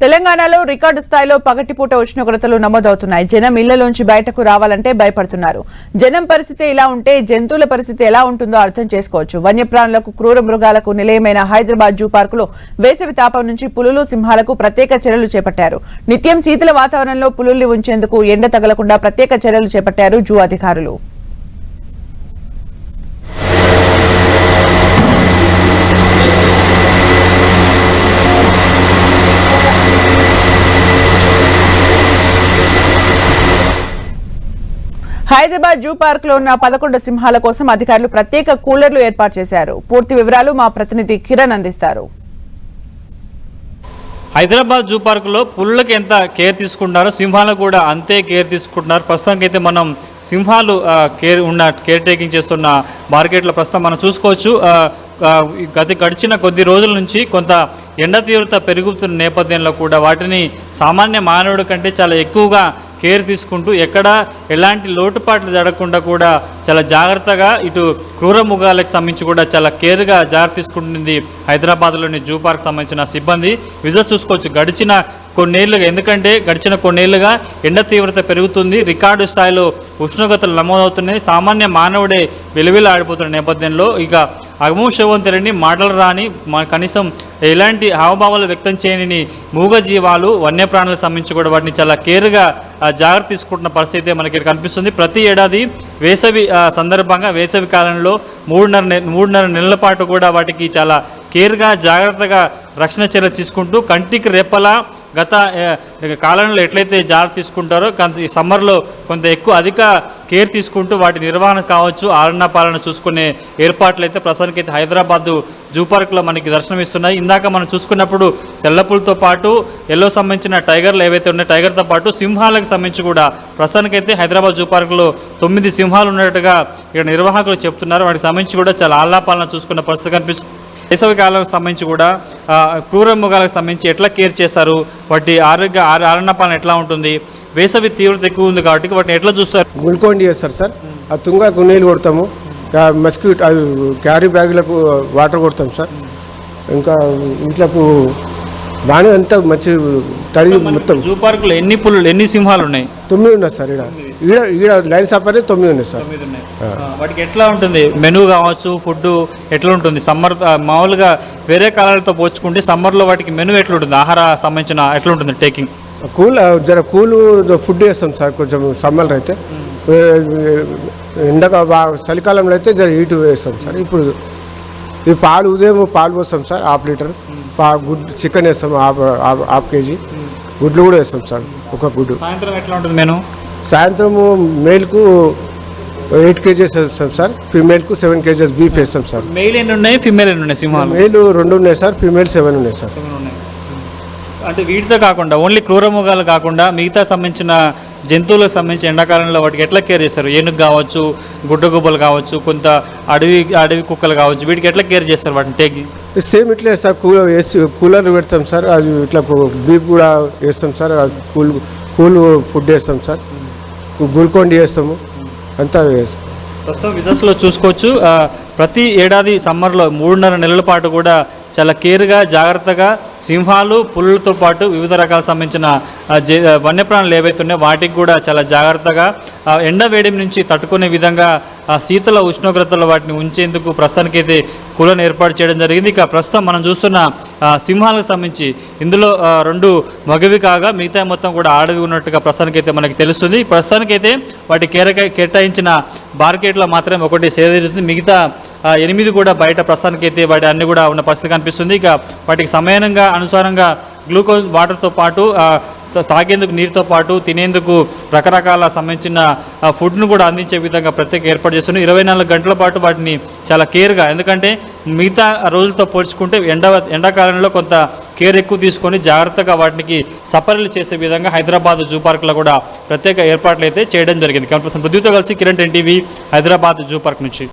తెలంగాణలో రికార్డు స్థాయిలో పగటిపూట ఉష్ణోగ్రతలు నమోదవుతున్నాయి. జనం ఇళ్లలోంచి బయటకు రావాలంటే భయపడుతున్నారు. జనం పరిస్థితి ఇలా ఉంటే జంతువుల పరిస్థితి ఎలా ఉంటుందో అర్థం చేసుకోవచ్చు. వన్యప్రాణులకు, క్రూర మృగాలకు నిలయమైన హైదరాబాద్ జూ పార్కులో వేసవి తాపం నుంచి పులులు, సింహాలకు ప్రత్యేక చర్యలు చేపట్టారు. నిత్యం శీతల వాతావరణంలో పులుల్ని ఉంచేందుకు ఎండ తగలకుండా ప్రత్యేక చర్యలు చేపట్టారు జూ అధికారులు. హైదరాబాద్ జూ పార్క్ లో ఉన్న 11 సింహాల కోసం అధికారులు ప్రత్యేక కూలర్లు ఏర్పాటు చేశారు. పూర్తి వివరాలు మా ప్రతినిధి కిరణ్ అందిస్తారు. హైదరాబాద్ జూ పార్కులో పులులకు ఎంత కేర్ తీసుకుంటున్నారో సింహాలకు కూడా అంతే కేర్ తీసుకుంటున్నారు. ప్రస్తుతానికి అయితే మనం సింహాలు కేర్ టేకింగ్ చేస్తున్న మార్కెట్లో ప్రస్తుతం మనం చూసుకోవచ్చు. గడిచిన కొద్ది రోజుల నుంచి కొంత ఎండ తీవ్రత పెరుగుతున్న నేపథ్యంలో కూడా వాటిని సామాన్య మానవుడి కంటే చాలా ఎక్కువగా కేర్ తీసుకుంటూ ఎక్కడ ఎలాంటి లోటుపాట్లు జరగకుండా కూడా చాలా జాగ్రత్తగా ఇటు క్రూర మృగాలకు సంబంధించి కూడా చాలా కేర్గా జాగ్రత్త తీసుకుంటుంది హైదరాబాద్లోని జూ పార్క్ సంబంధించిన సిబ్బంది. విజువల్స్ చూసుకోవచ్చు. గడిచిన కొన్నేళ్లుగా ఎండ తీవ్రత పెరుగుతుంది. రికార్డు స్థాయిలో ఉష్ణోగ్రతలు నమోదవుతున్నాయి. సామాన్య మానవుడే ఆడిపోతున్న నేపథ్యంలో ఇక అగమశవం తెలియని, మాటలు రాని, కనీసం ఎలాంటి హావభావాలు వ్యక్తం చేయని మూగ జీవాలు, వన్యప్రాణులకు సంబంధించి కూడా వాటిని చాలా కేర్గా జాగ్రత్త తీసుకుంటున్న పరిస్థితి మనకి కనిపిస్తుంది. ప్రతి ఏడాది వేసవి సందర్భంగా వేసవి కాలంలో మూడున్నర నెలల పాటు కూడా వాటికి చాలా కేర్గా జాగ్రత్తగా రక్షణ చర్యలు తీసుకుంటూ కంటికి రెప్పలా గత కాలంలో ఎట్లయితే జాగ్రత్త తీసుకుంటారో సమ్మర్లో కొంత అధిక కేర్ తీసుకుంటూ వాటి నిర్వహణ కావచ్చు, ఆలనా పాలన చూసుకునే ఏర్పాట్లు అయితే ప్రస్తుతానికైతే హైదరాబాద్ జూ పార్క్లో మనకి దర్శనమిస్తున్నాయి. ఇందాక మనం చూసుకున్నప్పుడు తెల్లపులతో పాటు ఎల్లో సంబంధించిన టైగర్లు ఏవైతే ఉన్నాయో టైగర్తో పాటు సింహాలకు సంబంధించి కూడా ప్రస్తుతానికైతే హైదరాబాద్ జూ పార్క్లో 9 సింహాలు ఉన్నట్టుగా ఇక్కడ నిర్వాహకులు చెప్తున్నారు. వాటికి సంబంధించి కూడా చాలా ఆలనా పాలన చూసుకున్న పరిస్థితి కనిపిస్తుంది. వేసవి కాలానికి సంబంధించి కూడా క్రూర మృగాలకు సంబంధించి ఎట్లా కేర్ చేస్తారు, వాటి ఆలనా పాలన ఎట్లా ఉంటుంది, వేసవి తీవ్రత ఎక్కువ ఉంది కాబట్టి వాటిని ఎట్లా చూస్తారు? గుల్కోండి చేస్తారు సార్. ఆ తుంగకు నీళ్ళు కొడతాము, మస్కిటో అది క్యారీ బ్యాగులకు వాటర్ కొడతాం సార్. ఇంకా ఇంట్లోకు బాగానే అంతా మంచి తడి మొత్తం. జూ పార్కులో ఎన్ని సింహాలు ఉన్నాయి? 9 ఉన్నాయి సార్. ఈడ లైన్ సపరేట్ 9 ఉన్నాయి సార్. వాటికి ఎట్లా ఉంటుంది మెనూ కావచ్చు, ఫుడ్ ఎట్లా ఉంటుంది? సమ్మర్ మామూలుగా వేరే కాలాలతో పోల్చుకుంటే సమ్మర్లో వాటికి మెనూ ఎట్లా ఉంటుంది? ఆహార సంబంధించిన ఎట్లా ఉంటుంది టేకింగ్? కూల్ ఫుడ్ వేస్తాం సార్. కొంచెం సమ్మర్లో అయితే, చలికాలంలో అయితే జర హీట్ వేస్తాం సార్. ఇప్పుడు ఈ ఉదయం పాలు పోస్తాం సార్, 1/2 లీటర్. గుడ్డు చికెన్ వేస్తాం, 1/2 కేజీ. గుడ్లు కూడా వేస్తాం సార్, 1 గుడ్డు. సాయంత్రం ఎట్లా ఉంటుంది మెనూ? సాయంత్రము మేల్కు 8 కేజీస్ వేస్తాం సార్, ఫీమేల్కు 7 కేజీస్ బీఫ్ వేస్తాం సార్. మెయిల్ ఎన్ని ఉన్నాయి, ఫీమేల్ ఎన్ని ఉన్నాయి సింహాలు? మెయిల్ 2 ఉన్నాయి సార్, ఫీమేల్ 7 ఉన్నాయి సార్. అంటే వీటితో కాకుండా ఓన్లీ క్రూర మృగాలు కాకుండా మిగతా సంబంధించిన జంతువులకు సంబంధించి ఎండాకాలంలో వాటికి ఎట్లా కేర్ చేస్తారు? ఏనుగు కావచ్చు, గుడ్డగుబ్బలు కావచ్చు, కొంత అడవి కుక్కలు కావచ్చు, వీటికి ఎట్లా కేర్ చేస్తారు వాటిని టేకి? సేమ్ ఇట్లే సార్. కూలర్ పెడతాం సార్, అది ఇట్లా బీఫ్ కూడా వేస్తాం సార్. కూల్ ఫుడ్ వేస్తాం సార్, గుల్కొండి వేస్తాము, అంతా వేస్తాం. ప్రస్తుతం విజస్లో చూసుకోవచ్చు. ప్రతి ఏడాది సమ్మర్లో 3.5 నెలల పాటు కూడా చాలా కేర్గా జాగ్రత్తగా సింహాలు, పులులతో పాటు వివిధ రకాల సంబంధించిన వన్యప్రాణులు ఏవైతే ఉన్నాయో వాటికి కూడా చాలా జాగ్రత్తగా ఎండ వేడి నుంచి తట్టుకునే విధంగా శీతల ఉష్ణోగ్రతలో వాటిని ఉంచేందుకు ప్రస్తుతానికైతే కూలను ఏర్పాటు చేయడం జరిగింది. ఇక ప్రస్తుతం మనం చూస్తున్న సింహాలకు సంబంధించి ఇందులో 2 మగవి కాగా మిగతా మొత్తం కూడా ఆడవి ఉన్నట్టుగా ప్రస్తుతానికైతే మనకి తెలుస్తుంది. ప్రస్తుతానికైతే వాటి కేటాయించిన మార్కెట్లో మాత్రమే 1 సేదీరుతుంది. మిగతా 8 కూడా బయట ప్రస్తుతానికైతే వాటి అన్ని కూడా ఉన్న పరిస్థితి కనిపిస్తుంది. ఇక వాటికి అనుసారంగా గ్లూకోజ్ వాటర్తో పాటు తాగేందుకు నీరుతో పాటు తినేందుకు రకరకాల సంబంధించిన ఫుడ్ను కూడా అందించే విధంగా ప్రత్యేక ఏర్పాటు చేస్తున్నారు. 24 గంటల పాటు వాటిని చాలా కేర్గా, ఎందుకంటే మిగతా రోజులతో పోల్చుకుంటే ఎండాకాలంలో కొంత కేర్ ఎక్కువ తీసుకొని జాగ్రత్తగా వాటికి సపరీలు చేసే విధంగా హైదరాబాద్ జూ పార్క్లో కూడా ప్రత్యేక ఏర్పాట్లు అయితే చేయడం జరిగింది. కెమెరా పర్సన్ పృథ్వీతో కలిసి Kiran, NTV, Hyderabad zoo park నుంచి.